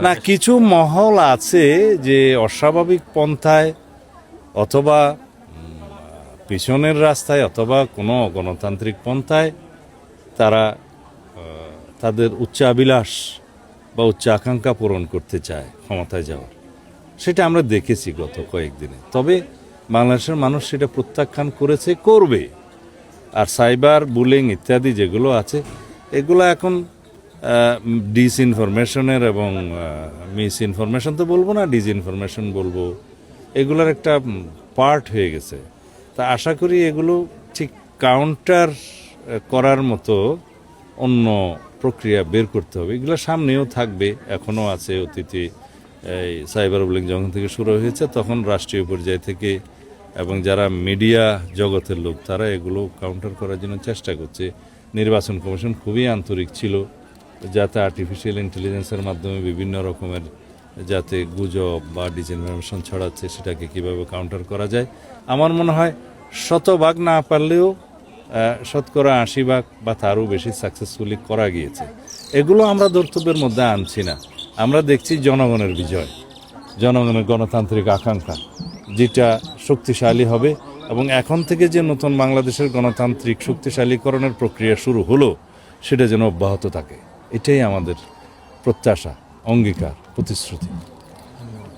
না, কিছু মহল আছে যে অস্বাভাবিক পন্থায় অথবা পিছনের রাস্তায় অথবা কোনো গণতান্ত্রিক পন্থায় তারা তাদের উচ্চাভিলাষ বা উচ্চ আকাঙ্ক্ষা পূরণ করতে চায় ক্ষমতায় যাওয়ার। সেটা আমরা দেখেছি গত কয়েকদিনে। তবে বাংলাদেশের মানুষ সেটা প্রত্যাখ্যান করেছে, করবে। আর সাইবার বুলিং ইত্যাদি যেগুলো আছে, এগুলো এখন ডিসইনফরমেশনের এবং মিস ইনফরমেশন তো বলবো না, ডিসইনফরমেশন বলবো, এগুলোর একটা পার্ট হয়ে গেছে। তা আশা করি এগুলো ঠিক কাউন্টার করার মতো অন্য প্রক্রিয়া বের করতে হবে। এগুলো সামনেও থাকবে, এখনও আছে। অতীতে এই সাইবার বুলিং যখন থেকে শুরু হয়েছে তখন রাষ্ট্রীয় পর্যায় থেকে এবং যারা মিডিয়া জগতের লোক তারা এগুলো কাউন্টার করার জন্য চেষ্টা করছে। নির্বাচন কমিশন খুবই আন্তরিক ছিল যাতে আর্টিফিশিয়াল ইন্টেলিজেন্সের মাধ্যমে বিভিন্ন রকমের যাতে গুজব বা ডিসইনফরমেশন ছড়াচ্ছে সেটাকে কিভাবে কাউন্টার করা যায়। আমার মনে হয় 100% না পারলেও 80% বা তারও বেশি সাকসেসফুলি করা গিয়েছে। এগুলো আমরা ধর্তব্যের মধ্যে আনছি না। আমরা দেখছি জনগণের বিজয়, জনগণের গণতান্ত্রিক আকাঙ্ক্ষা যেটা শক্তিশালী হবে এবং এখন থেকে যে নতুন বাংলাদেশের গণতান্ত্রিক শক্তিশালীকরণের প্রক্রিয়া শুরু হলো সেটা যেন অব্যাহত থাকে। এটাই আমাদের প্রত্যাশা, অঙ্গীকার, প্রতিশ্রুতি।